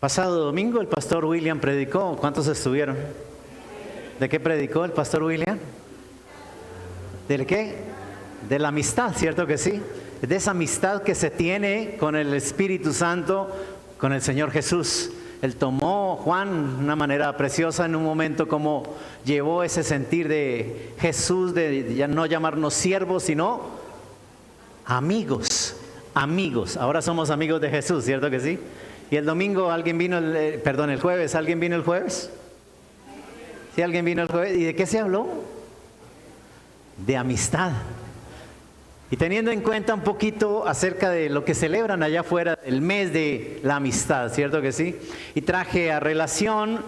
Pasado domingo el pastor William predicó. ¿Cuántos estuvieron? ¿De qué predicó el pastor William? ¿De qué? De la amistad, ¿cierto que sí? De esa amistad que se tiene con el Espíritu Santo, con el Señor Jesús. Él tomó, Juan, de una manera preciosa en un momento, como llevó ese sentir de Jesús, de ya no llamarnos siervos, sino amigos. Amigos. Ahora somos amigos de Jesús, ¿cierto que sí? Y el domingo alguien vino, el jueves, ¿alguien vino el jueves? ¿Sí, alguien vino el jueves? ¿Y de qué se habló? De amistad. Y teniendo en cuenta un poquito acerca de lo que celebran allá afuera, el mes de la amistad, ¿cierto que sí? Y traje a relación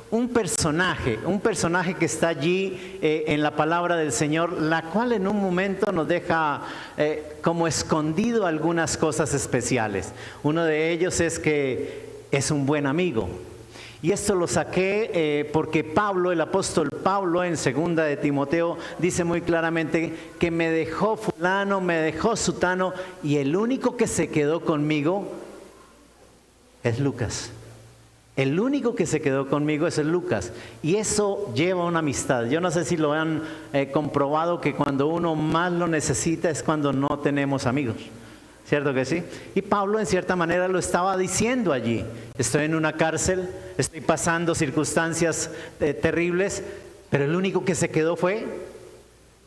un personaje que está allí en la palabra del Señor, la cual en un momento nos deja como escondido algunas cosas especiales. Uno de ellos es que es un buen amigo. Y esto lo saqué porque Pablo, el apóstol Pablo, en 2 de Timoteo, dice muy claramente que me dejó fulano, me dejó sutano, y el único que se quedó conmigo es Lucas. El único que se quedó conmigo es el Lucas. Y eso lleva una amistad. Yo no sé si lo han comprobado, que cuando uno más lo necesita es cuando no tenemos amigos. ¿Cierto que sí? Y Pablo en cierta manera lo estaba diciendo allí. Estoy en una cárcel, estoy pasando circunstancias terribles, pero el único que se quedó fue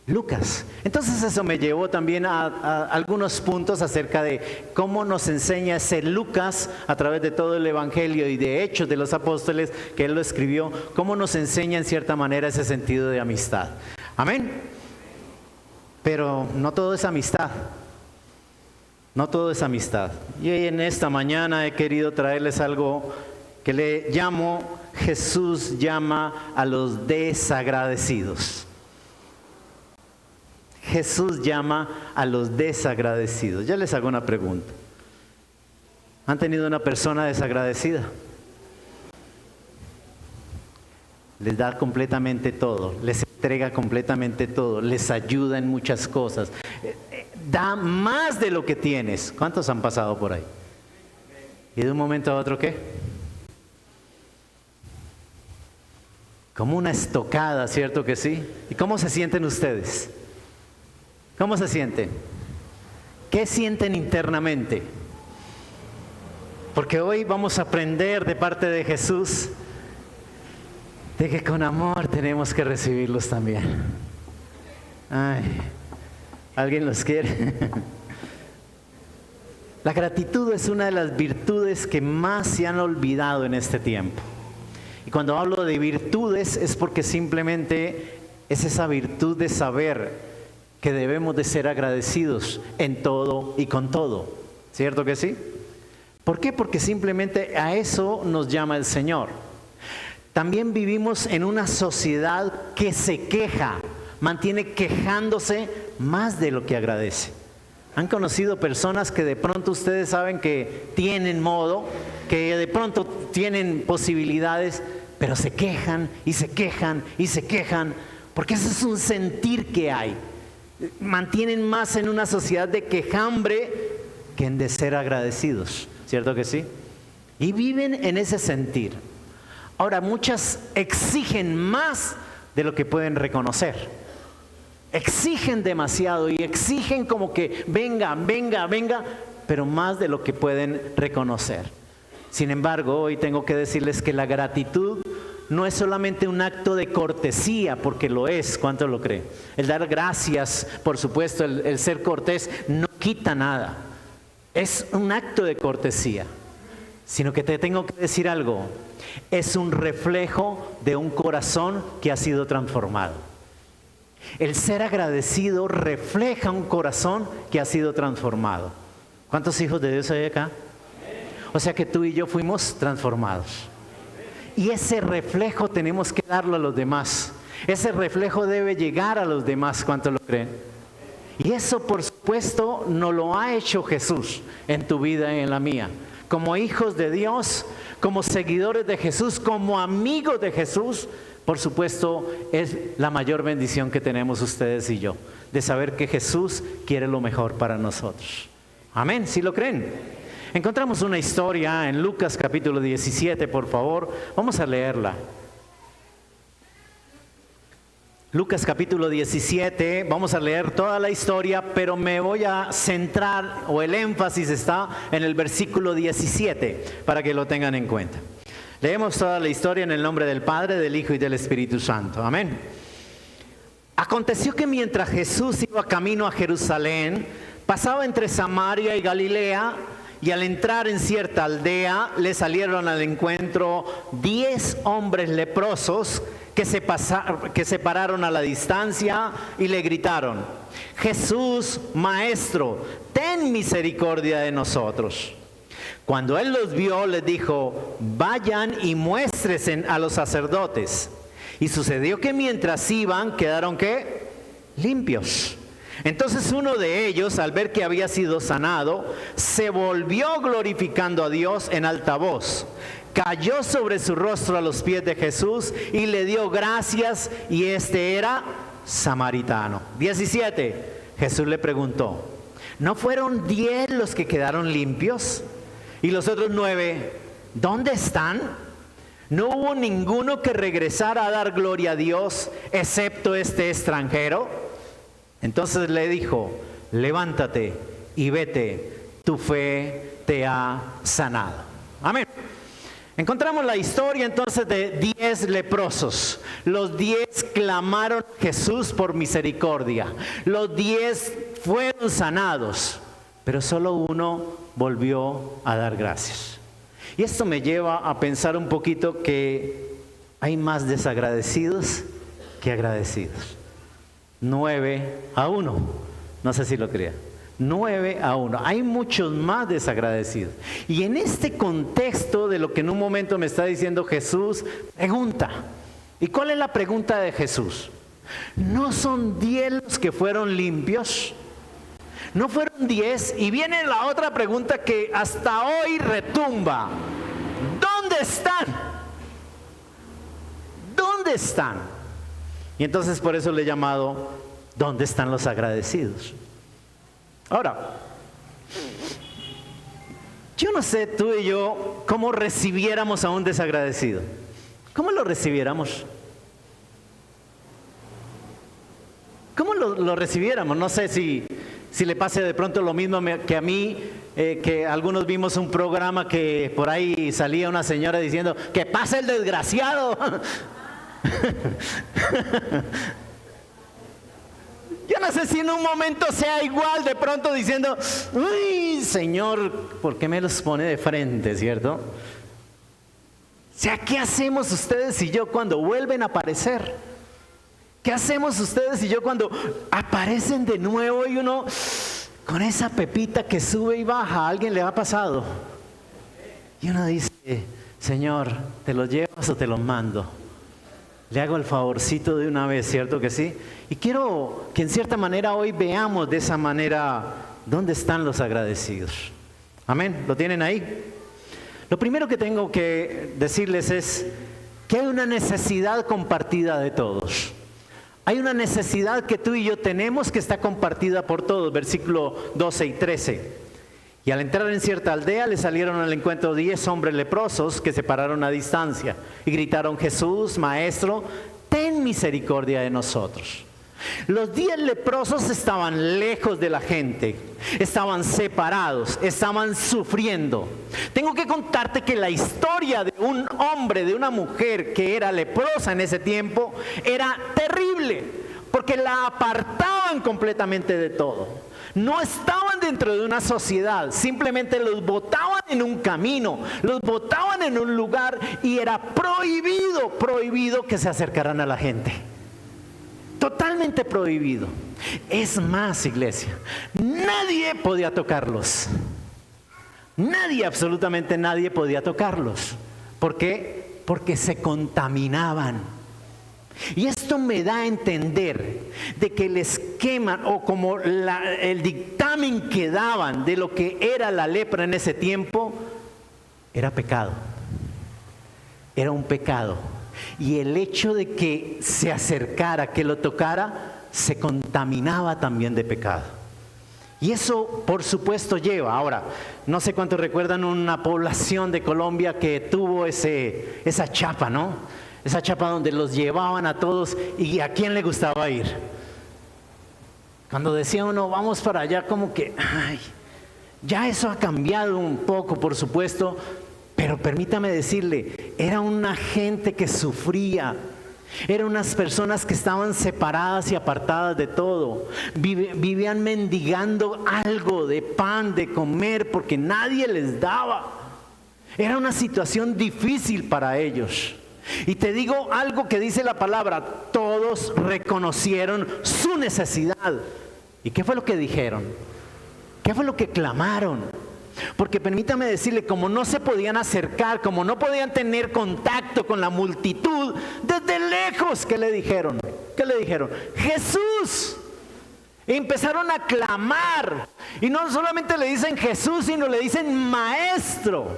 Lucas. Entonces eso me llevó también a algunos puntos acerca de cómo nos enseña ese Lucas a través de todo el Evangelio y de Hechos de los Apóstoles que él lo escribió, cómo nos enseña en cierta manera ese sentido de amistad. Amén. Pero no todo es amistad. No todo es amistad. Y en esta mañana he querido traerles algo que le llamo: Jesús llama a los desagradecidos. Jesús llama a los desagradecidos. Ya les hago una pregunta. ¿Han tenido una persona desagradecida? Les da completamente todo, les entrega completamente todo, les ayuda en muchas cosas. Da más de lo que tienes. ¿Cuántos han pasado por ahí? ¿Y de un momento a otro qué? Como una estocada, ¿cierto que sí? ¿Y cómo se sienten ustedes? ¿Cómo se sienten? ¿Qué sienten internamente? Porque hoy vamos a aprender de parte de Jesús de que con amor tenemos que recibirlos también. Ay, ¿alguien los quiere? La gratitud es una de las virtudes que más se han olvidado en este tiempo. Y cuando hablo de virtudes es porque simplemente es esa virtud de saber que debemos de ser agradecidos en todo y con todo. ¿Cierto que sí? ¿Por qué? Porque simplemente a eso nos llama el Señor. También vivimos en una sociedad que se queja, mantiene quejándose más de lo que agradece. ¿Han conocido personas que de pronto ustedes saben que tienen modo, que de pronto tienen posibilidades, pero se quejan y se quejan y se quejan? Porque ese es un sentir que hay. Mantienen más en una sociedad de quejambre que en de ser agradecidos. ¿Cierto que sí? Y viven en ese sentir. Ahora, muchas exigen más de lo que pueden reconocer. Exigen demasiado y exigen como que venga, venga, venga, pero más de lo que pueden reconocer. Sin embargo, hoy tengo que decirles que la gratitud no es solamente un acto de cortesía, porque lo es. ¿Cuántos lo creen? El dar gracias, por supuesto, el ser cortés no quita nada. Es un acto de cortesía. Sino que te tengo que decir algo. Es un reflejo de un corazón que ha sido transformado. El ser agradecido refleja un corazón que ha sido transformado. ¿Cuántos hijos de Dios hay acá? O sea que tú y yo fuimos transformados. Y ese reflejo tenemos que darlo a los demás. Ese reflejo debe llegar a los demás. ¿Cuántos lo creen? Y eso, por supuesto, no lo ha hecho Jesús en tu vida y en la mía. Como hijos de Dios, como seguidores de Jesús, como amigos de Jesús, por supuesto, es la mayor bendición que tenemos ustedes y yo, de saber que Jesús quiere lo mejor para nosotros. Amén, ¿sí lo creen? Encontramos una historia en Lucas capítulo 17, por favor, vamos a leerla. Lucas capítulo 17, vamos a leer toda la historia, pero me voy a centrar, o el énfasis está en el versículo 17, para que lo tengan en cuenta. Leemos toda la historia en el nombre del Padre, del Hijo y del Espíritu Santo. Amén. Aconteció que mientras Jesús iba camino a Jerusalén, pasaba entre Samaria y Galilea, y al entrar en cierta aldea, le salieron al encuentro 10 hombres leprosos que se pararon a la distancia y le gritaron: Jesús, Maestro, ten misericordia de nosotros. Cuando él los vio, les dijo: vayan y muéstrense a los sacerdotes. Y sucedió que mientras iban, quedaron ¿qué? Limpios. Entonces uno de ellos, al ver que había sido sanado, se volvió glorificando a Dios en alta voz. Cayó sobre su rostro a los pies de Jesús y le dio gracias, y este era samaritano. 17. Jesús le preguntó: ¿no fueron 10 los que quedaron limpios? Y los otros 9, ¿dónde están? ¿No hubo ninguno que regresara a dar gloria a Dios, excepto este extranjero? Entonces le dijo: levántate y vete, tu fe te ha sanado. Amén. Encontramos la historia entonces de 10 leprosos. Los 10 clamaron a Jesús por misericordia. Los 10 fueron sanados, pero solo uno volvió a dar gracias. Y esto me lleva a pensar un poquito que hay más desagradecidos que agradecidos. 9-1, no sé si lo crean. 9-1, hay muchos más desagradecidos. Y en este contexto de lo que en un momento me está diciendo Jesús, pregunta. ¿Y cuál es la pregunta de Jesús? ¿No son 10 los que fueron limpios? ¿No fueron 10? Y viene la otra pregunta que hasta hoy retumba: ¿dónde están? ¿Dónde están? Y entonces por eso le he llamado: ¿dónde están los agradecidos? Ahora, yo no sé tú y yo cómo recibiéramos a un desagradecido. ¿Cómo lo recibiéramos? ¿Cómo lo recibiéramos? No sé si le pase de pronto lo mismo que a mí, que algunos vimos un programa que por ahí salía una señora diciendo: ¡que pase el desgraciado! Yo no sé si en un momento sea igual, de pronto diciendo: ¡uy, Señor, por qué me los pone de frente!, ¿cierto? O sea, ¿qué hacemos ustedes y yo cuando vuelven a aparecer? ¿Qué hacemos ustedes y yo cuando aparecen de nuevo y uno con esa pepita que sube y baja? ¿A alguien le ha pasado? Y uno dice: Señor, ¿te los llevas o te los mando? Le hago el favorcito de una vez, ¿cierto que sí? Y quiero que en cierta manera hoy veamos de esa manera dónde están los agradecidos. Amén, ¿lo tienen ahí? Lo primero que tengo que decirles es que hay una necesidad compartida de todos. Hay una necesidad que tú y yo tenemos que está compartida por todos. Versículo 12 y 13. Y al entrar en cierta aldea le salieron al encuentro 10 hombres leprosos que se pararon a distancia y gritaron: Jesús, Maestro, ten misericordia de nosotros. Los 10 leprosos estaban lejos de la gente, estaban separados, estaban sufriendo. Tengo que contarte que la historia de un hombre, de una mujer que era leprosa en ese tiempo, era terrible, porque la apartaban completamente de todo. No estaban dentro de una sociedad, simplemente los botaban en un camino, los botaban en un lugar, y era prohibido que se acercaran a la gente. Totalmente prohibido. Es más, iglesia, nadie podía tocarlos. Nadie, absolutamente nadie podía tocarlos. ¿Por qué? Porque se contaminaban. Y esto me da a entender de que el esquema o como el dictamen que daban de lo que era la lepra en ese tiempo era pecado. Era un pecado. Y el hecho de que se acercara, que lo tocara, se contaminaba también de pecado. Y eso, por supuesto, lleva. Ahora, no sé cuántos recuerdan una población de Colombia que tuvo esa chapa, ¿no? Esa chapa donde los llevaban a todos, y ¿a quién le gustaba ir? Cuando decía uno, vamos para allá, como que, ay, ya eso ha cambiado un poco, por supuesto, pero permítame decirle, era una gente que sufría. Eran unas personas que estaban separadas y apartadas de todo. Vivían mendigando algo de pan, de comer, porque nadie les daba. Era una situación difícil para ellos. Y te digo algo que dice la palabra: todos reconocieron su necesidad. ¿Y qué fue lo que dijeron? ¿Qué fue lo que clamaron? Porque permítame decirle, como no se podían acercar, como no podían tener contacto con la multitud, desde lejos, ¿qué le dijeron? ¿Qué le dijeron? Jesús. Y empezaron a clamar. Y no solamente le dicen Jesús, sino le dicen maestro.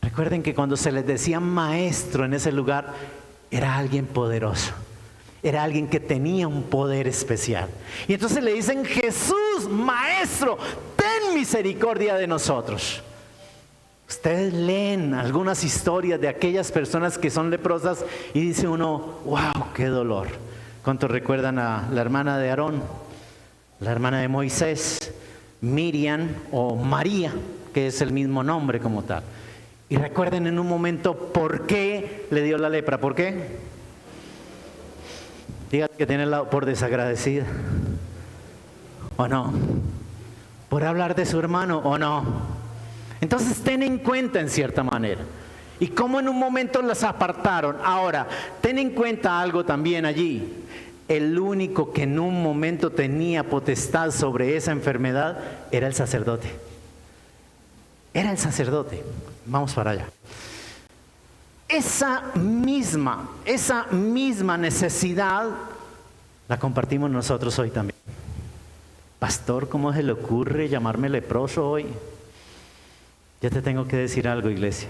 Recuerden que cuando se les decía maestro en ese lugar, era alguien poderoso. Era alguien que tenía un poder especial. Y entonces le dicen, Jesús, maestro, ten misericordia de nosotros. Ustedes leen algunas historias de aquellas personas que son leprosas y dice uno, wow, qué dolor. ¿Cuántos recuerdan a la hermana de Aarón, la hermana de Moisés, Miriam o María, que es el mismo nombre como tal? Y recuerden en un momento por qué le dio la lepra. ¿Por qué? Dígale que tiene el lado, por desagradecida. ¿O no? ¿Por hablar de su hermano? ¿O no? Entonces ten en cuenta en cierta manera. Y cómo en un momento las apartaron. Ahora, ten en cuenta algo también allí. El único que en un momento tenía potestad sobre esa enfermedad era el sacerdote. Era el sacerdote. Vamos para allá. Esa misma necesidad la compartimos nosotros hoy también. Pastor, ¿cómo se le ocurre llamarme leproso hoy? Ya te tengo que decir algo, iglesia.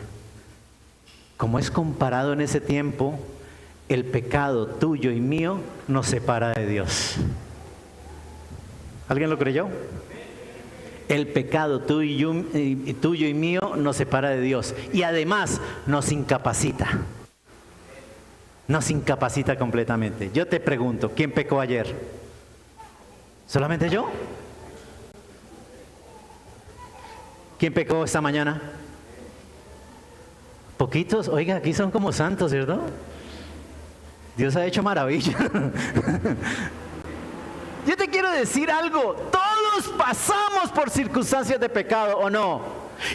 Como es comparado en ese tiempo, el pecado tuyo y mío nos separa de Dios. ¿Alguien lo creyó? El pecado tuyo y mío nos separa de Dios. Y además nos incapacita. Nos incapacita completamente. Yo te pregunto, ¿quién pecó ayer? ¿Solamente yo? ¿Quién pecó esta mañana? ¿Poquitos? Oiga, aquí son como santos, ¿cierto? Dios ha hecho maravillas. Yo te quiero decir algo, todos pasamos por circunstancias de pecado, ¿o no?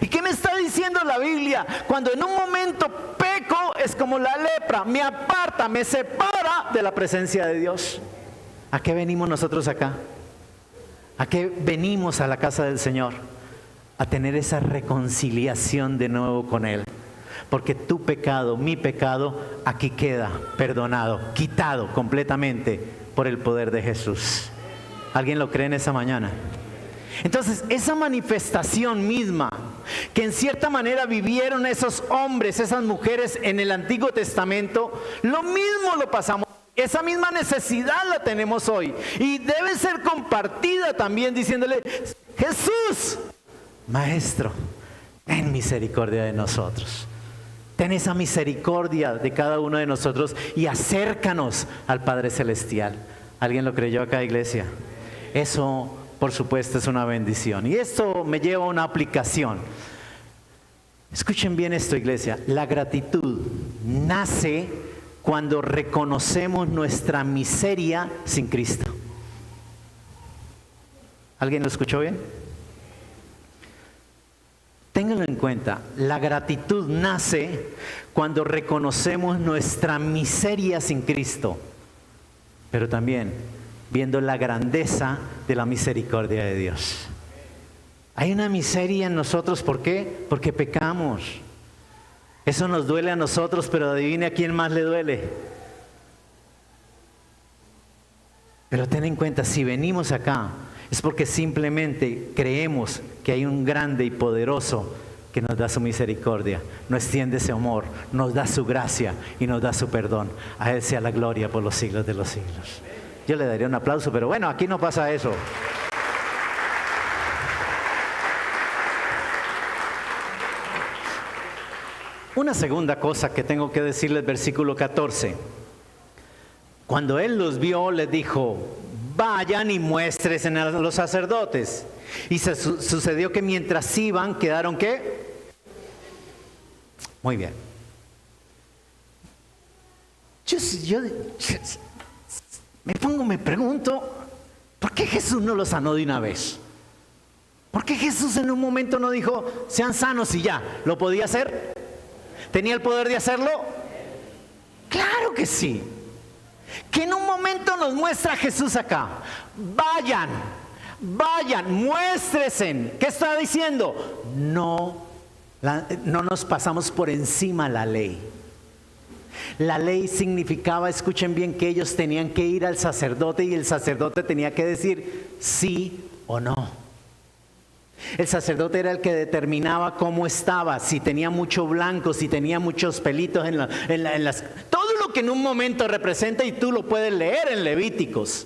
¿Y qué me está diciendo la Biblia? Cuando en un momento peco, es como la lepra, me aparta, me separa de la presencia de Dios. ¿A qué venimos nosotros acá? ¿A qué venimos a la casa del Señor? A tener esa reconciliación de nuevo con Él. Porque tu pecado, mi pecado, aquí queda perdonado, quitado completamente por el poder de Jesús. ¿Alguien lo cree en esa mañana? Entonces, esa manifestación misma que en cierta manera vivieron esos hombres, esas mujeres en el Antiguo Testamento, lo mismo lo pasamos. Esa misma necesidad la tenemos hoy y debe ser compartida también diciéndole, Jesús, Maestro, ten misericordia de nosotros. Ten esa misericordia de cada uno de nosotros y acércanos al Padre Celestial. ¿Alguien lo creyó acá, iglesia? Eso, por supuesto, es una bendición. Y esto me lleva a una aplicación. Escuchen bien esto, iglesia. La gratitud nace cuando reconocemos nuestra miseria sin Cristo. ¿Alguien lo escuchó bien? Ténganlo en cuenta, la gratitud nace cuando reconocemos nuestra miseria sin Cristo, pero también viendo la grandeza de la misericordia de Dios. Hay una miseria en nosotros, ¿por qué? Porque pecamos. Eso nos duele a nosotros, pero adivine a quién más le duele. Pero ten en cuenta, si venimos acá, es porque simplemente creemos que hay un grande y poderoso que nos da su misericordia, nos extiende ese amor, nos da su gracia y nos da su perdón. A Él sea la gloria por los siglos de los siglos. Yo le daría un aplauso, pero bueno, aquí no pasa eso. Una segunda cosa que tengo que decirles, versículo 14. Cuando él los vio, les dijo: vayan y muéstrense a los sacerdotes. Y sucedió que mientras iban, quedaron ¿qué? Muy bien. Yo me pregunto, ¿por qué Jesús no los sanó de una vez? ¿Por qué Jesús en un momento no dijo, sean sanos y ya? ¿Lo podía hacer? ¿Tenía el poder de hacerlo? Claro que sí. Que en un momento nos muestra Jesús acá. Vayan, muéstrense. ¿Qué está diciendo? No nos pasamos por encima la ley. La ley significaba, escuchen bien, que ellos tenían que ir al sacerdote y el sacerdote tenía que decir sí o no. El sacerdote era el que determinaba cómo estaba, si tenía mucho blanco, si tenía muchos pelitos en las... Todo lo que en un momento representa, y tú lo puedes leer en Levíticos.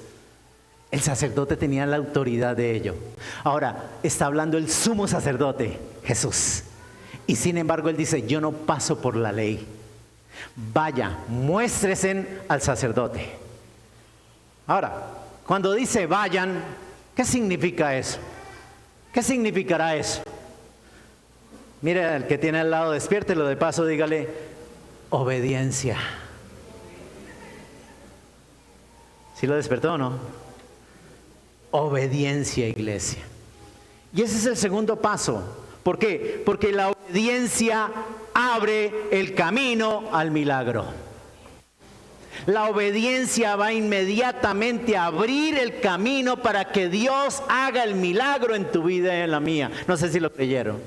El sacerdote tenía la autoridad de ello. Ahora, está hablando el sumo sacerdote, Jesús. Y sin embargo, él dice, yo no paso por la ley. Vaya, muéstrense al sacerdote. Ahora, cuando dice vayan, ¿qué significa eso? ¿Qué significará eso? Mire al que tiene al lado, despiértelo de paso, dígale, obediencia. ¿Sí lo despertó o no? Obediencia, iglesia. Y ese es el segundo paso. ¿Por qué? Porque la obediencia abre el camino al milagro. La obediencia va inmediatamente a abrir el camino para que Dios haga el milagro en tu vida y en la mía. No sé si lo creyeron.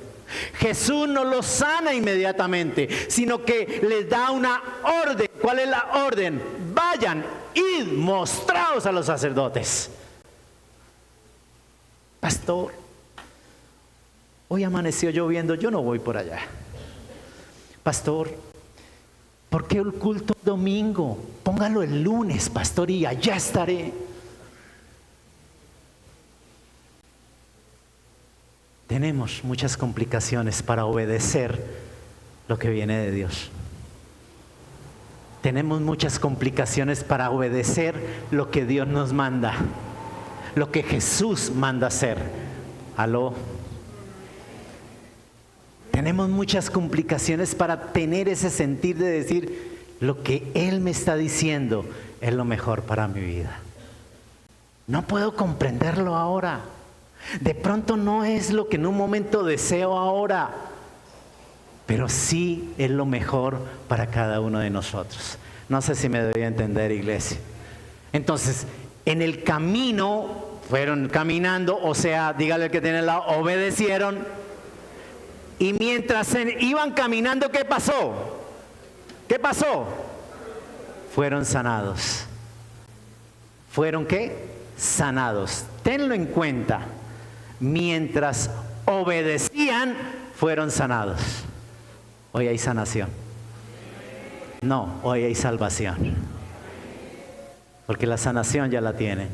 Jesús no los sana inmediatamente, sino que les da una orden. ¿Cuál es la orden? Vayan, id, mostraos a los sacerdotes. Pastor, hoy amaneció lloviendo, yo no voy por allá. Pastor, ¿por qué el culto domingo? Póngalo el lunes, pastor, y allá estaré. Tenemos muchas complicaciones para obedecer lo que viene de Dios. Tenemos muchas complicaciones para obedecer lo que Dios nos manda, lo que Jesús manda hacer. ¿Aló? Tenemos muchas complicaciones para tener ese sentir de decir, lo que Él me está diciendo es lo mejor para mi vida. No puedo comprenderlo ahora. De pronto no es lo que en un momento deseo ahora, pero sí es lo mejor para cada uno de nosotros. No sé si me doy a entender, iglesia. Entonces, en el camino, fueron caminando, o sea, dígale al que tiene al lado, obedecieron. Y mientras iban caminando, ¿qué pasó? ¿Qué pasó? Fueron sanados. ¿Fueron qué? Sanados. Tenlo en cuenta. Mientras obedecían, fueron sanados. Hoy hay sanación. No, hoy hay salvación. Porque la sanación ya la tienen.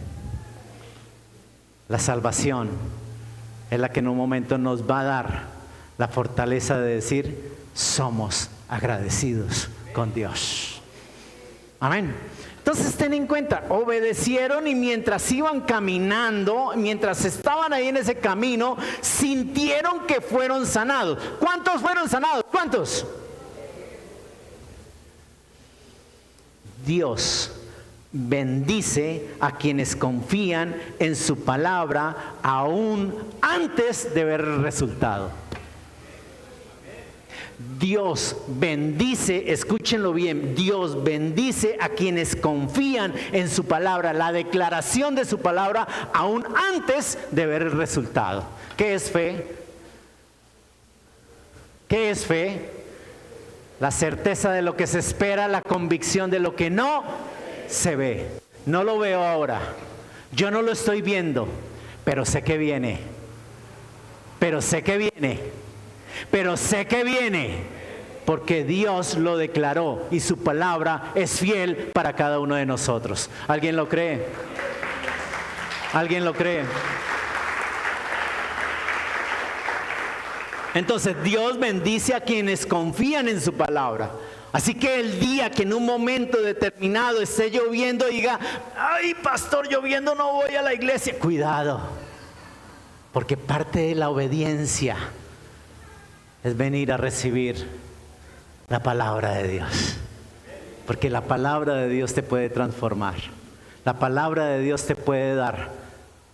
La salvación es la que en un momento nos va a dar la fortaleza de decir, somos agradecidos con Dios. Amén. Entonces ten en cuenta, obedecieron y mientras iban caminando, mientras estaban ahí en ese camino, sintieron que fueron sanados. ¿Cuántos fueron sanados? ¿Cuántos? Dios bendice a quienes confían en su palabra aún antes de ver el resultado. Dios bendice, escúchenlo bien, Dios bendice a quienes confían en su palabra, la declaración de su palabra, aún antes de ver el resultado. ¿Qué es fe? ¿Qué es fe? La certeza de lo que se espera, la convicción de lo que no se ve. No lo veo ahora, yo no lo estoy viendo, pero sé que viene. Pero sé que viene. Pero sé que viene, porque Dios lo declaró y su palabra es fiel para cada uno de nosotros. ¿Alguien lo cree? ¿Alguien lo cree? Entonces Dios bendice a quienes confían en su palabra. Así que el día que en un momento determinado esté lloviendo y diga, ay pastor, lloviendo, no voy a la iglesia. Cuidado, porque parte de la obediencia es venir a recibir la palabra de Dios. Porque la palabra de Dios te puede transformar. La palabra de Dios te puede dar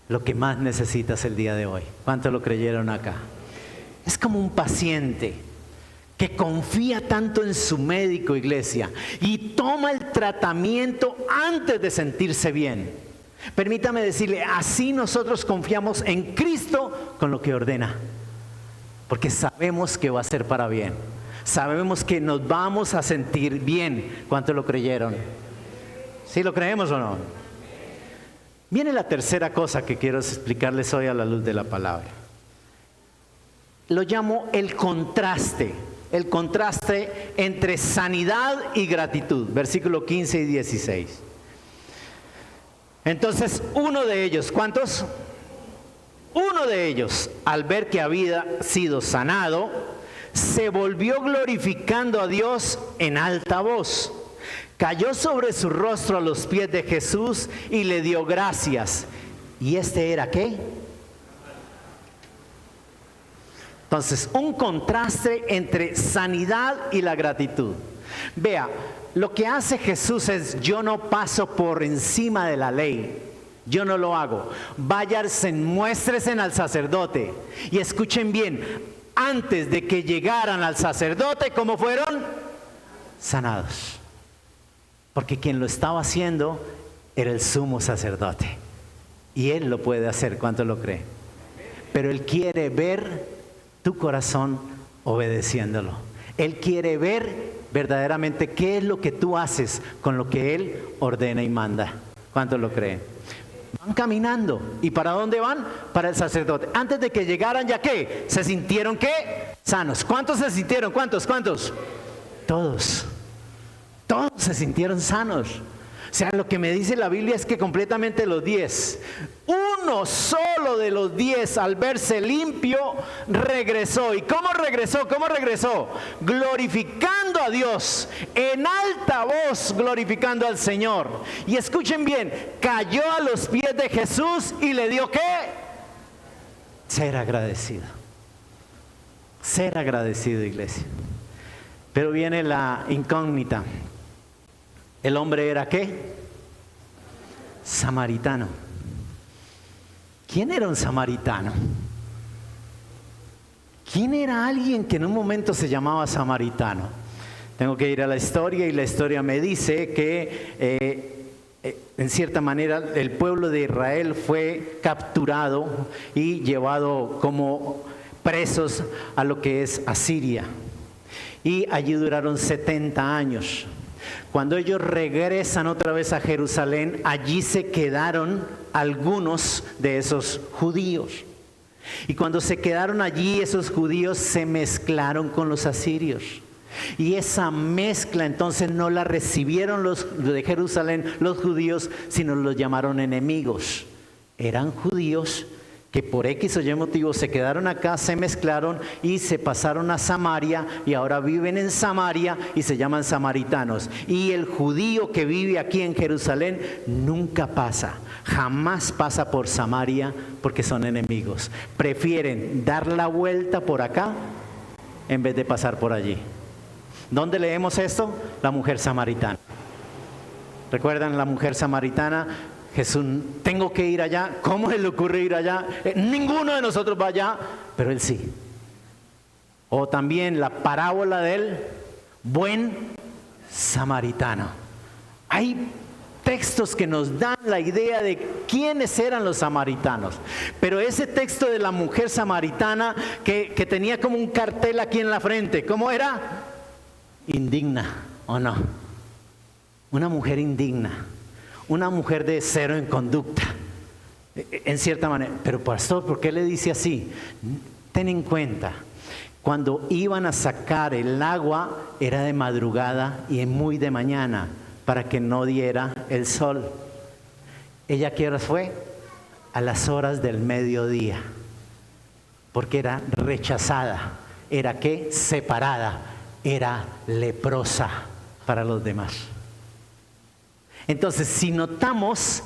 lo que más necesitas el día de hoy. ¿Cuántos lo creyeron acá? Es como un paciente que confía tanto en su médico, iglesia, y toma el tratamiento antes de sentirse bien. Permítame decirle, así nosotros confiamos en Cristo con lo que ordena, porque sabemos que va a ser para bien. Sabemos que nos vamos a sentir bien. ¿Cuántos lo creyeron? ¿Sí lo creemos o no? Viene la tercera cosa que quiero explicarles hoy a la luz de la palabra. Lo llamo el contraste entre sanidad y gratitud, versículo 15 y 16. Entonces uno de ellos, ¿cuántos? Uno de ellos, al ver que había sido sanado, se volvió glorificando a Dios en alta voz. Cayó sobre su rostro a los pies de Jesús y le dio gracias. ¿Y este era qué? Entonces, un contraste entre sanidad y la gratitud. Vea, lo que hace Jesús es, yo no paso por encima de la ley. Yo no lo hago. Váyanse, muéstresen al sacerdote. Y escuchen bien, antes de que llegaran al sacerdote, ¿cómo fueron? Sanados. Porque quien lo estaba haciendo era el sumo sacerdote. Y él lo puede hacer, ¿cuánto lo cree? Pero él quiere ver tu corazón obedeciéndolo. Él quiere ver verdaderamente qué es lo que tú haces con lo que él ordena y manda. ¿Cuánto lo creen? Van caminando. ¿Y para dónde van? Para el sacerdote. Antes de que llegaran, ¿ya qué? ¿Se sintieron qué? Sanos. ¿Cuántos se sintieron? ¿Cuántos? Todos. Todos se sintieron sanos. O sea, lo que me dice la Biblia es que completamente los 10, uno solo de los 10 al verse limpio regresó. ¿Y cómo regresó? ¿Cómo regresó? Glorificando a Dios, en alta voz glorificando al Señor. Y escuchen bien, cayó a los pies de Jesús y le dio ¿qué? Ser agradecido. Ser agradecido, iglesia. Pero viene la incógnita. ¿El hombre era qué? Samaritano. ¿Quién era un samaritano? ¿Quién era alguien que en un momento se llamaba samaritano? Tengo que ir a la historia y la historia me dice que en cierta manera el pueblo de Israel fue capturado y llevado como presos a lo que es Asiria. Y allí duraron 70 años. Cuando ellos regresan otra vez a Jerusalén, allí se quedaron algunos de esos judíos. Y cuando se quedaron allí, esos judíos se mezclaron con los asirios. Y esa mezcla entonces no la recibieron los de Jerusalén, los judíos, sino los llamaron enemigos. Eran judíos que por X o Y motivo se quedaron acá, se mezclaron y se pasaron a Samaria y ahora viven en Samaria y se llaman samaritanos. Y el judío que vive aquí en Jerusalén nunca pasa, jamás pasa por Samaria porque son enemigos. Prefieren dar la vuelta por acá en vez de pasar por allí. ¿Dónde leemos esto? La mujer samaritana. ¿Recuerdan la mujer samaritana? Jesús, tengo que ir allá. ¿Cómo se le ocurre ir allá? Ninguno de nosotros va allá, pero él sí. O también la parábola del buen samaritano. Hay textos que nos dan la idea de quiénes eran los samaritanos. Pero ese texto de la mujer samaritana que tenía como un cartel aquí en la frente, ¿cómo era? Indigna, ¿o no? Una mujer indigna. Una mujer de cero en conducta, en cierta manera. Pero pastor, ¿por qué le dice así? Ten en cuenta, cuando iban a sacar el agua era de madrugada y muy de mañana para que no diera el sol. ¿Ella qué horas fue? A las horas del mediodía, porque era rechazada. era ¿qué? Separada, era leprosa para los demás. Entonces, si notamos,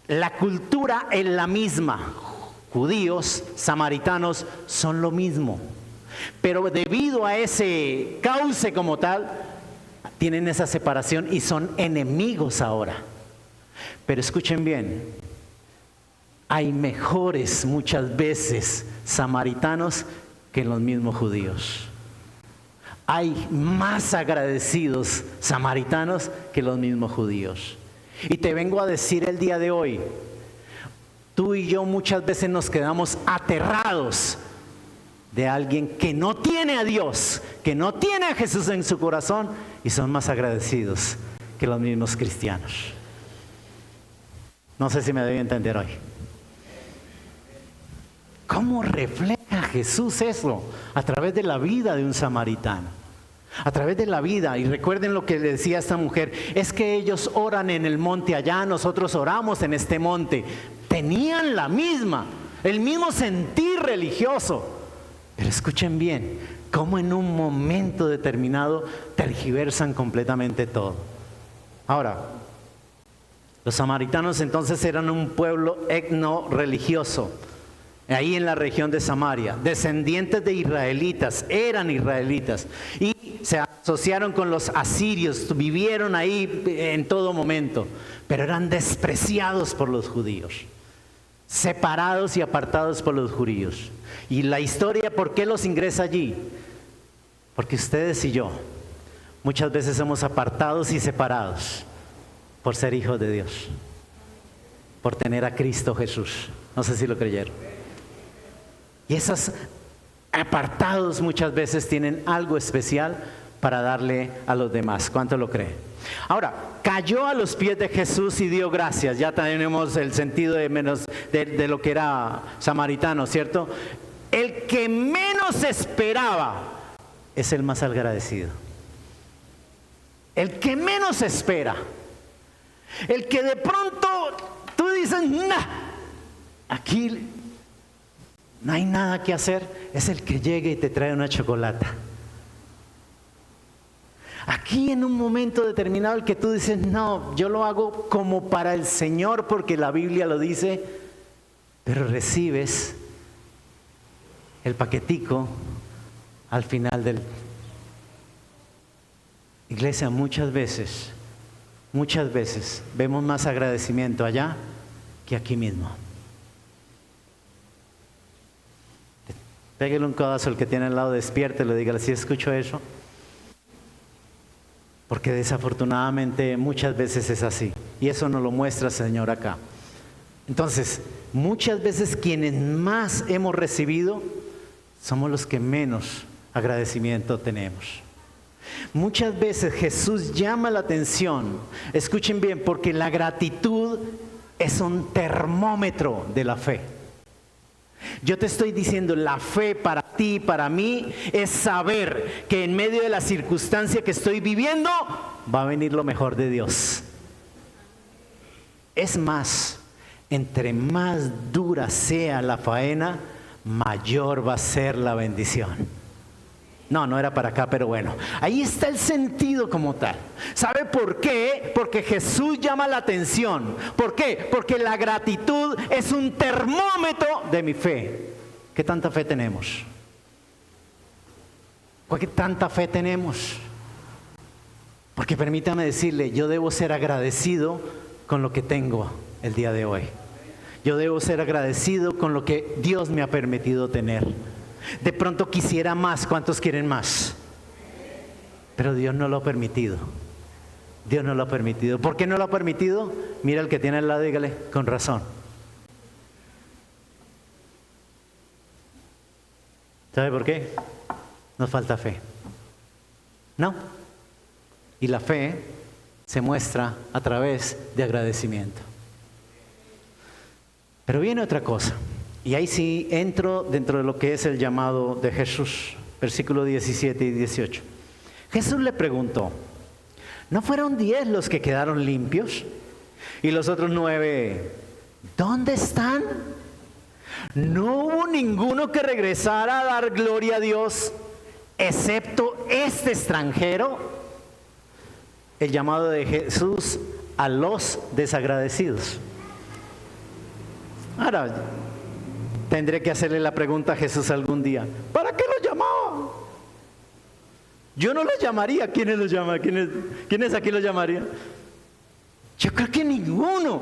la cultura es la misma. Judíos, samaritanos son lo mismo. Pero debido a ese cauce como tal, tienen esa separación y son enemigos ahora. Pero escuchen bien, hay mejores muchas veces samaritanos que los mismos judíos. Hay más agradecidos samaritanos que los mismos judíos. Y te vengo a decir el día de hoy, tú y yo muchas veces nos quedamos aterrados de alguien que no tiene a Dios, que no tiene a Jesús en su corazón y son más agradecidos que los mismos cristianos. No sé si me doy a entender hoy. ¿Cómo refleja Jesús eso? A través de la vida de un samaritano. A través de la vida. Y recuerden lo que le decía esta mujer. Es que ellos oran en el monte allá, nosotros oramos en este monte. Tenían el mismo sentir religioso. Pero escuchen bien, cómo en un momento determinado tergiversan completamente todo. Ahora, los samaritanos entonces eran un pueblo etno-religioso, ahí en la región de Samaria, descendientes de israelitas, eran israelitas, y se asociaron con los asirios, vivieron ahí en todo momento, pero eran despreciados por los judíos, separados y apartados por los judíos. Y la historia, ¿por qué los ingresa allí? Porque ustedes y yo muchas veces somos apartados y separados por ser hijos de Dios, por tener a Cristo Jesús. No sé si lo creyeron. Y esos apartados muchas veces tienen algo especial para darle a los demás. ¿Cuánto lo creen? Ahora, cayó a los pies de Jesús y dio gracias. Ya tenemos el sentido de lo que era samaritano, ¿cierto? El que menos esperaba es el más agradecido. El que menos espera. El que de pronto tú dices, nah, aquí no hay nada que hacer, es el que llega y te trae una chocolata. Aquí en un momento determinado el que tú dices, no, yo lo hago como para el Señor porque la Biblia lo dice, pero recibes el paquetico al final del... Iglesia, muchas veces vemos más agradecimiento allá que aquí mismo. Pégale un codazo al que tiene al lado, despiértelo, dígale, ¿sí escucho eso? Porque desafortunadamente muchas veces es así. Y eso nos lo muestra el Señor acá. Entonces, muchas veces quienes más hemos recibido somos los que menos agradecimiento tenemos. Muchas veces Jesús llama la atención, escuchen bien, porque la gratitud es un termómetro de la fe. Yo te estoy diciendo, la fe para ti, para mí, es saber que en medio de la circunstancia que estoy viviendo, va a venir lo mejor de Dios. Es más, entre más dura sea la faena, mayor va a ser la bendición. No era para acá, pero bueno, ahí está el sentido como tal. ¿Sabe por qué? Porque Jesús llama la atención. ¿Por qué? Porque la gratitud es un termómetro de mi fe. ¿Qué tanta fe tenemos? ¿Qué tanta fe tenemos? Porque permítame decirle, yo debo ser agradecido con lo que tengo el día de hoy. Yo debo ser agradecido con lo que Dios me ha permitido tener. De pronto quisiera más. ¿Cuántos quieren más? Pero Dios no lo ha permitido. Dios no lo ha permitido. ¿Por qué no lo ha permitido? Mira el que tiene al lado, dígale, con razón. ¿Sabe por qué? Nos falta fe. ¿No? Y la fe se muestra a través de agradecimiento. Pero viene otra cosa. Y ahí sí entro dentro de lo que es el llamado de Jesús, versículos 17 y 18. Jesús le preguntó, ¿no fueron 10 los que quedaron limpios? Y los otros 9, ¿dónde están? ¿No hubo ninguno que regresara a dar gloria a Dios? excepto este extranjero, el llamado de Jesús a los desagradecidos. Ahora, tendré que hacerle la pregunta a Jesús algún día: ¿para qué los llamaba? Yo no los llamaría. ¿Quiénes los llama? ¿Quiénes aquí los llamarían? Yo creo que ninguno.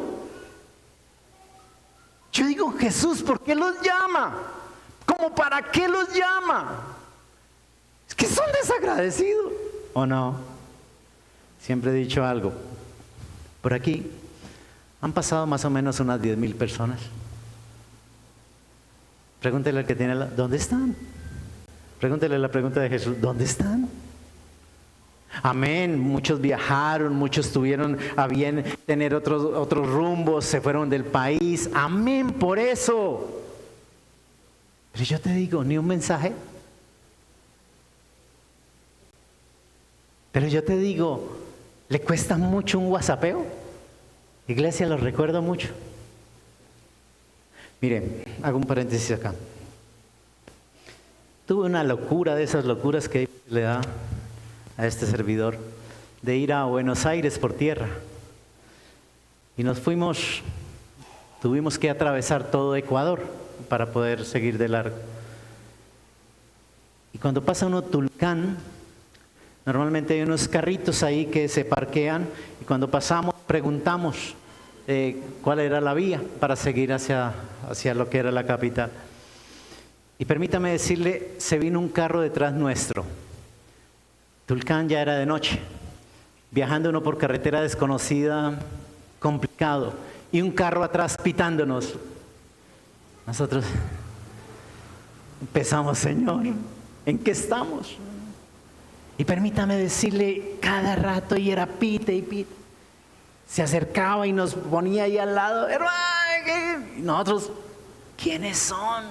Yo digo: Jesús, ¿por qué los llama? ¿Cómo para qué los llama? Es que son desagradecidos, ¿o no? Siempre he dicho algo. Por aquí han pasado más o menos unas 10,000 personas. Pregúntele al que tiene ¿dónde están? Pregúntele la pregunta de Jesús: ¿dónde están? Amén, muchos viajaron, muchos tuvieron a bien tener otros rumbos, se fueron del país. Amén, por eso. Pero yo te digo, ni un mensaje. Pero yo te digo, ¿le cuesta mucho un WhatsAppeo? Iglesia, lo recuerdo mucho. Mire, hago un paréntesis acá. Tuve una locura, de esas locuras que le da a este servidor, de ir a Buenos Aires por tierra. Y nos fuimos, tuvimos que atravesar todo Ecuador para poder seguir de largo. Y cuando pasa uno Tulcán, normalmente hay unos carritos ahí que se parquean, y cuando pasamos preguntamos cuál era la vía para seguir hacia lo que era la capital. Y permítame decirle, se vino un carro detrás nuestro. Tulcán ya era de noche, viajando uno por carretera desconocida, complicado, y un carro atrás pitándonos. Nosotros empezamos: Señor, ¿en qué estamos? Y permítame decirle, cada rato, y era pite y pite. Se acercaba y nos ponía ahí al lado. Y nosotros, ¿quiénes son?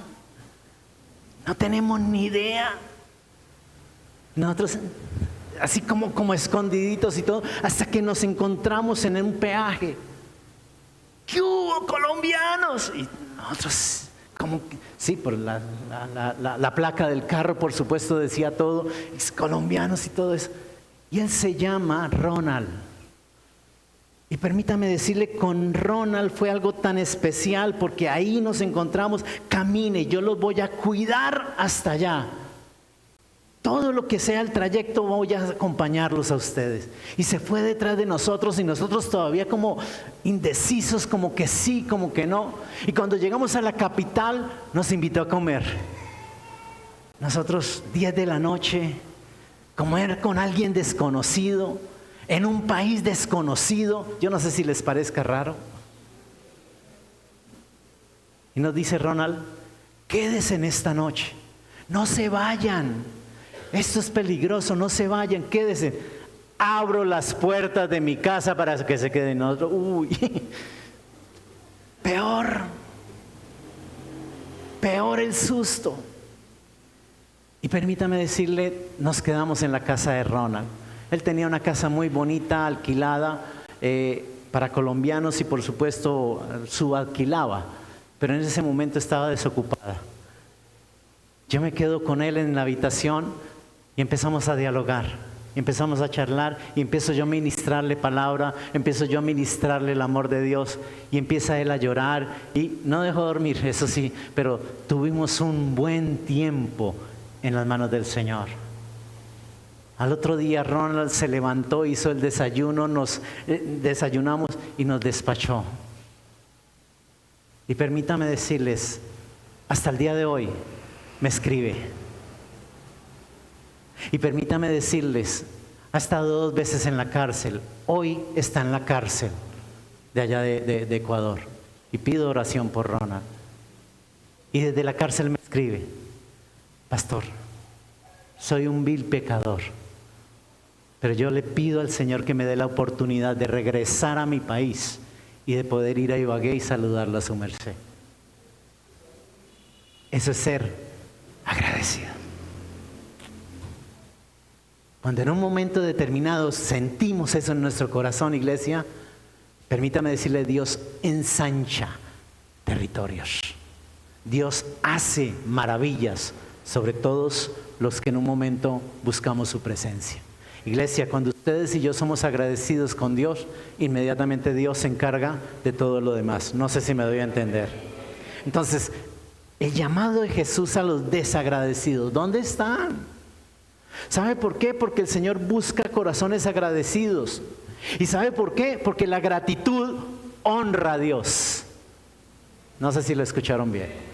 No tenemos ni idea. Nosotros así como escondiditos y todo, hasta que nos encontramos en un peaje. ¿Qué hubo, colombianos? Y nosotros, como, sí, por la placa del carro, por supuesto, decía todo, es colombianos y todo eso. Y él se llama Ronald. Y permítame decirle, con Ronald fue algo tan especial, porque ahí nos encontramos. Camine, yo los voy a cuidar hasta allá. Todo lo que sea el trayecto, voy a acompañarlos a ustedes. Y se fue detrás de nosotros, y nosotros todavía como indecisos, como que sí, como que no. Y cuando llegamos a la capital, nos invitó a comer. Nosotros, 10 de la noche, comer con alguien desconocido, en un país desconocido. Yo no sé si les parezca raro. Y nos dice Ronald: quédense en esta noche, no se vayan. Esto es peligroso, no se vayan, quédense. Abro las puertas de mi casa para que se queden nosotros. Uy, peor el susto. Y permítame decirle, nos quedamos en la casa de Ronald. Él tenía una casa muy bonita, alquilada para colombianos, y por supuesto subalquilaba, pero en ese momento estaba desocupada. Yo me quedo con él en la habitación y empezamos a dialogar, empezamos a charlar, y empiezo yo a ministrarle palabra, empiezo yo a ministrarle el amor de Dios, y empieza él a llorar, y no dejó dormir, eso sí, pero tuvimos un buen tiempo en las manos del Señor. Al otro día Ronald se levantó, hizo el desayuno, nos desayunamos y nos despachó. Y permítame decirles, hasta el día de hoy me escribe. Y permítame decirles, ha estado 2 veces en la cárcel. Hoy está en la cárcel de allá de Ecuador. Y pido oración por Ronald. Y desde la cárcel me escribe: pastor, soy un vil pecador, pero yo le pido al Señor que me dé la oportunidad de regresar a mi país y de poder ir a Ibagué y saludarlo a su merced. Eso es ser agradecido. Cuando en un momento determinado sentimos eso en nuestro corazón, iglesia, permítame decirle, Dios ensancha territorios. Dios hace maravillas sobre todos los que en un momento buscamos su presencia. Iglesia, cuando ustedes y yo somos agradecidos con Dios, inmediatamente Dios se encarga de todo lo demás. No sé si me doy a entender. Entonces, el llamado de Jesús a los desagradecidos, ¿dónde están? ¿Sabe por qué? Porque el Señor busca corazones agradecidos. ¿Y sabe por qué? Porque la gratitud honra a Dios. No sé si lo escucharon bien.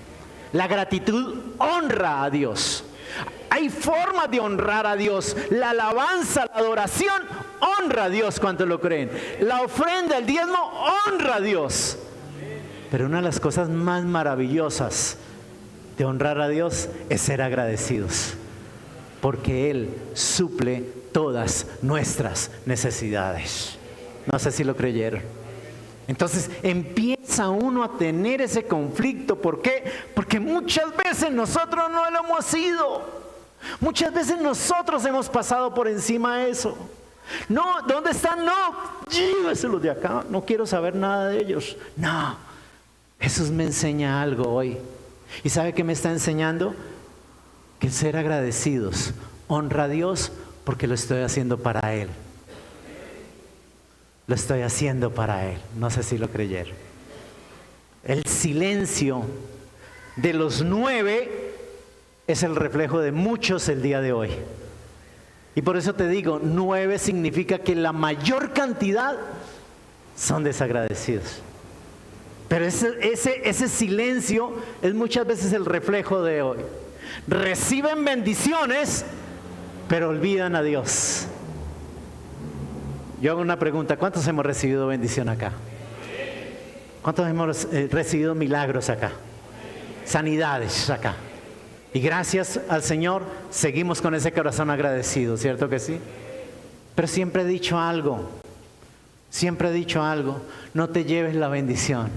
La gratitud honra a Dios. Hay formas de honrar a Dios. La alabanza, la adoración honra a Dios cuando lo creen. La ofrenda, el diezmo honra a Dios. Pero una de las cosas más maravillosas de honrar a Dios es ser agradecidos, porque Él suple todas nuestras necesidades. No sé si lo creyeron. Entonces empieza uno a tener ese conflicto. ¿Por qué? Porque muchas veces nosotros no lo hemos sido. Muchas veces nosotros hemos pasado por encima de eso. No, ¿dónde están? No, lléveselos de acá, no quiero saber nada de ellos. No, Jesús me enseña algo hoy. ¿Y sabe qué me está enseñando? Que ser agradecidos honra a Dios, porque lo estoy haciendo para Él. Lo estoy haciendo para Él. No sé si lo creyeron. El silencio de los 9 es el reflejo de muchos el día de hoy. Y por eso te digo, 9 significa que la mayor cantidad son desagradecidos. Pero ese silencio es muchas veces el reflejo de hoy. Reciben bendiciones, pero olvidan a Dios. Yo hago una pregunta: ¿cuántos hemos recibido bendición acá? ¿Cuántos hemos recibido milagros acá? Sanidades acá. Y gracias al Señor seguimos con ese corazón agradecido, ¿cierto que sí? Pero siempre he dicho algo, no te lleves la bendición,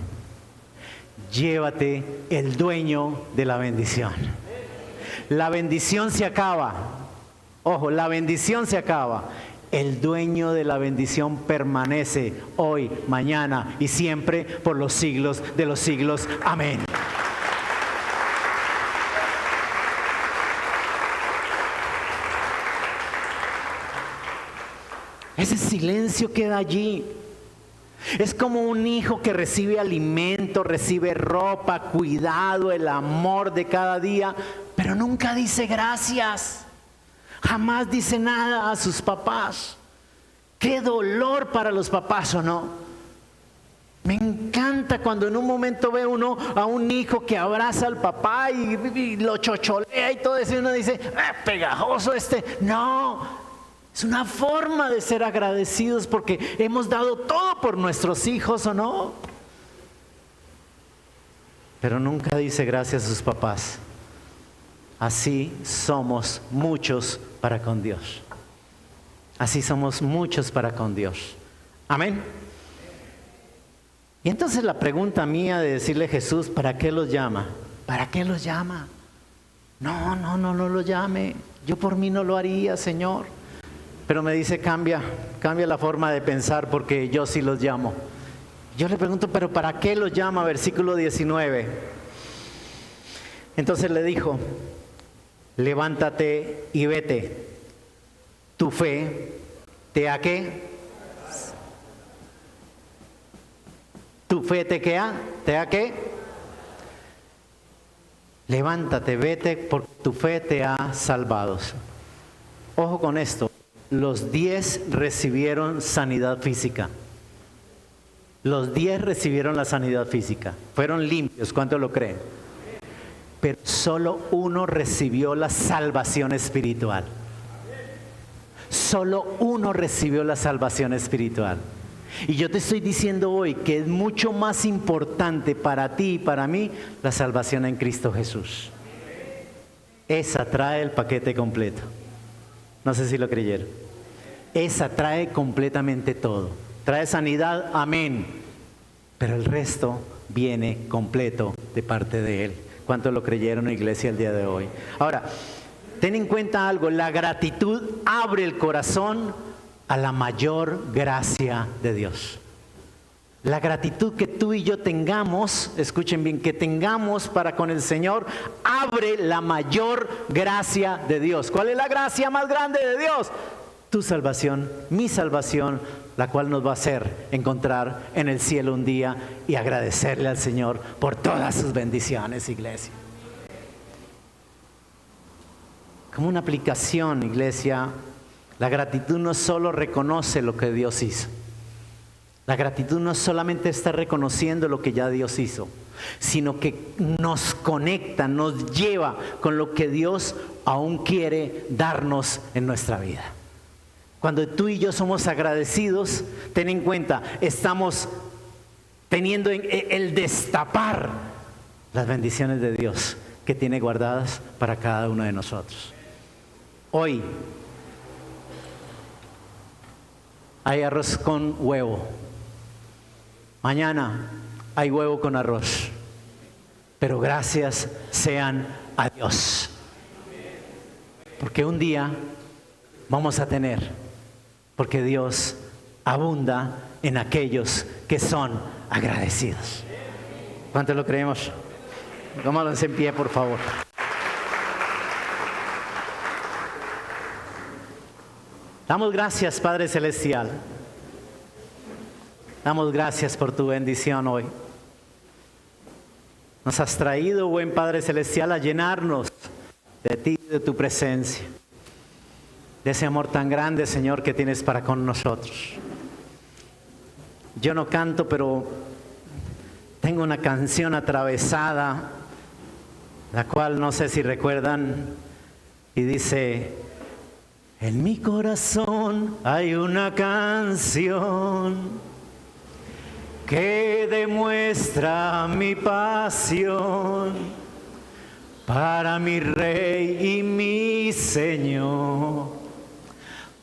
llévate el dueño de la bendición. La bendición se acaba, ojo, la bendición se acaba. El dueño de la bendición permanece hoy, mañana y siempre por los siglos de los siglos. Amén. Ese silencio queda allí. Es como un hijo que recibe alimento, recibe ropa, cuidado, el amor de cada día, pero nunca dice gracias. Jamás dice nada a sus papás. Qué dolor para los papás, ¿o no? Me encanta cuando en un momento ve uno a un hijo que abraza al papá y lo chocholea y todo eso, y uno dice, pegajoso este. No. Es una forma de ser agradecidos porque hemos dado todo por nuestros hijos, ¿o no? Pero nunca dice gracias a sus papás. Así somos muchos para con Dios. Así somos muchos para con Dios. Amén. Y entonces la pregunta mía de decirle a Jesús, ¿para qué los llama? ¿Para qué los llama? No lo llame. Yo por mí no lo haría, Señor. Pero me dice, cambia la forma de pensar porque yo sí los llamo. Yo le pregunto, ¿pero para qué los llama? Versículo 19. Entonces le dijo, levántate y vete. Tu fe te ha ¿qué? Tu fe te ha ¿qué? Levántate, vete, porque tu fe te ha salvado. Ojo con esto. Los 10 recibieron sanidad física. Los 10 recibieron la sanidad física. Fueron limpios, ¿cuántos lo creen? Pero solo uno recibió la salvación espiritual. Solo uno recibió la salvación espiritual. Y yo te estoy diciendo hoy que es mucho más importante para ti y para mí la salvación en Cristo Jesús. Esa trae el paquete completo. No sé si lo creyeron. Esa trae completamente todo. Trae sanidad, amén. Pero el resto viene completo de parte de Él. ¿Cuántos lo creyeron, iglesia, el día de hoy? Ahora, ten en cuenta algo. La gratitud abre el corazón a la mayor gracia de Dios. La gratitud que tú y yo tengamos, escuchen bien, que tengamos para con el Señor, abre la mayor gracia de Dios. ¿Cuál es la gracia más grande de Dios? Tu salvación, mi salvación, la cual nos va a hacer encontrar en el cielo un día y agradecerle al Señor por todas sus bendiciones, iglesia. Como una aplicación, iglesia, la gratitud no solo reconoce lo que Dios hizo. La gratitud no solamente está reconociendo lo que ya Dios hizo, sino que nos conecta, nos lleva con lo que Dios aún quiere darnos en nuestra vida. Cuando tú y yo somos agradecidos, ten en cuenta, estamos teniendo el destapar las bendiciones de Dios que tiene guardadas para cada uno de nosotros. Hoy hay arroz con huevo. Mañana hay huevo con arroz. Pero gracias sean a Dios. Porque un día vamos a tener, porque Dios abunda en aquellos que son agradecidos. ¿Cuántos lo creemos? Pónganse en pie, por favor. Damos gracias, Padre Celestial. Damos gracias por tu bendición hoy. Nos has traído, buen Padre Celestial, a llenarnos de ti, de tu presencia, de ese amor tan grande, Señor, que tienes para con nosotros. Yo no canto, pero tengo una canción atravesada, la cual no sé si recuerdan, y dice: en mi corazón hay una canción que demuestra mi pasión para mi Rey y mi Señor,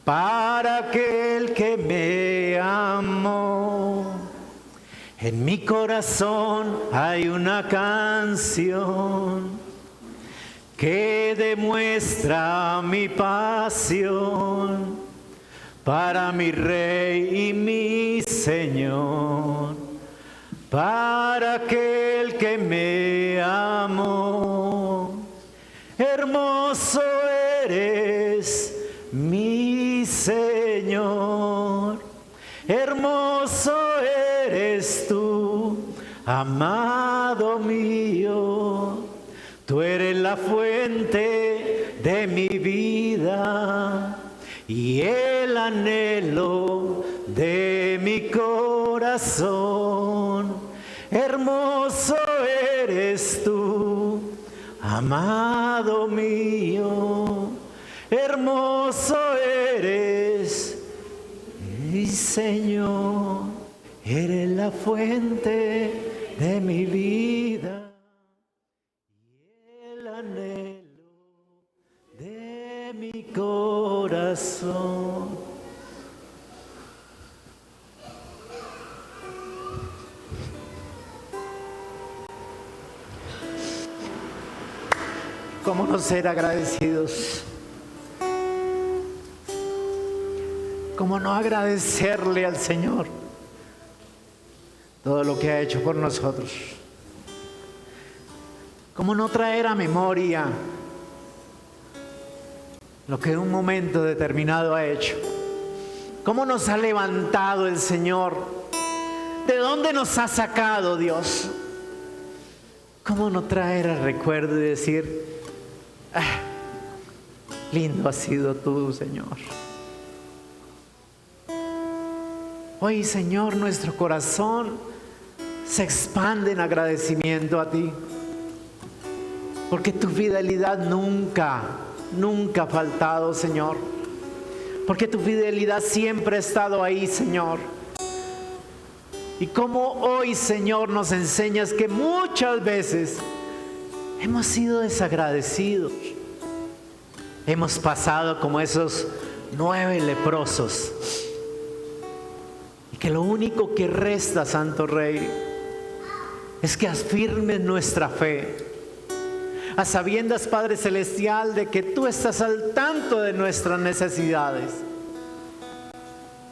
para aquel que me amó. En mi corazón hay una canción que demuestra mi pasión para mi Rey y mi Señor, para aquel que me amó. Hermoso eres, mi Señor, hermoso eres tú, amado mío. Tú eres la fuente de mi vida y el anhelo de mi corazón. Hermoso eres tú, amado mío. Hermoso eres, mi Señor. Eres la fuente de mi vida y el anhelo de mi corazón. ¿Cómo no ser agradecidos? ¿Cómo no agradecerle al Señor todo lo que ha hecho por nosotros? ¿Cómo no traer a memoria lo que en un momento determinado ha hecho? ¿Cómo nos ha levantado el Señor? ¿De dónde nos ha sacado Dios? ¿Cómo no traer el recuerdo y decir: lindo has sido tú, Señor? Hoy, Señor, nuestro corazón se expande en agradecimiento a ti, porque tu fidelidad nunca ha faltado, Señor, porque tu fidelidad siempre ha estado ahí, Señor. Y como hoy, Señor, nos enseñas que muchas veces hemos sido desagradecidos, hemos pasado como esos 9 leprosos, y que lo único que resta, Santo Rey, es que afirmes nuestra fe, a sabiendas, Padre Celestial, de que tú estás al tanto de nuestras necesidades.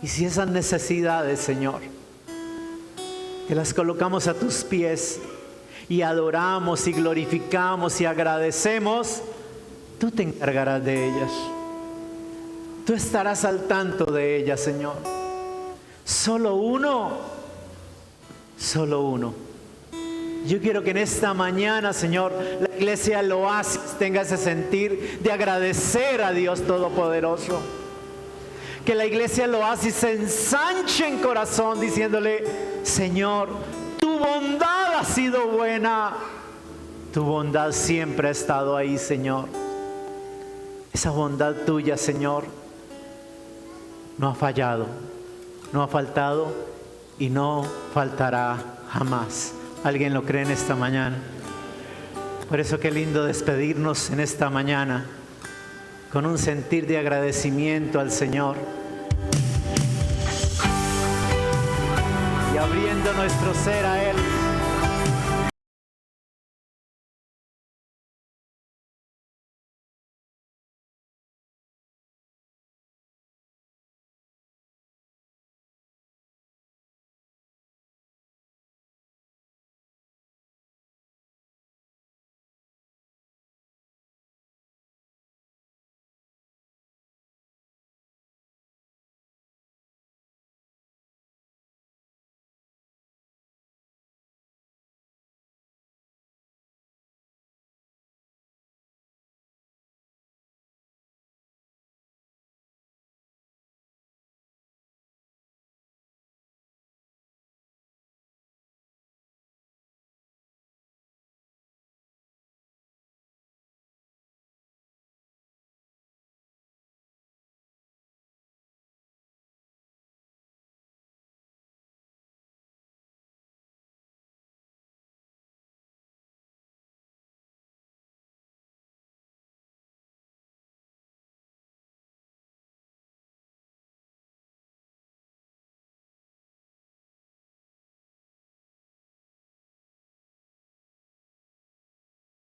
Y si esas necesidades, Señor, que las colocamos a tus pies y adoramos y glorificamos y agradecemos, tú te encargarás de ellas. Tú estarás al tanto de ellas, Señor. Solo uno. Yo quiero que en esta mañana, Señor, la iglesia del Oasis tenga ese sentir de agradecer a Dios Todopoderoso. Que la iglesia del Oasis se ensanche en corazón diciéndole: Señor, tu bondad ha sido buena. Tu bondad siempre ha estado ahí, Señor. Esa bondad tuya, Señor, no ha fallado, no ha faltado y no faltará jamás. ¿Alguien lo cree en esta mañana? Por eso qué lindo despedirnos en esta mañana con un sentir de agradecimiento al Señor y abriendo nuestro ser a Él.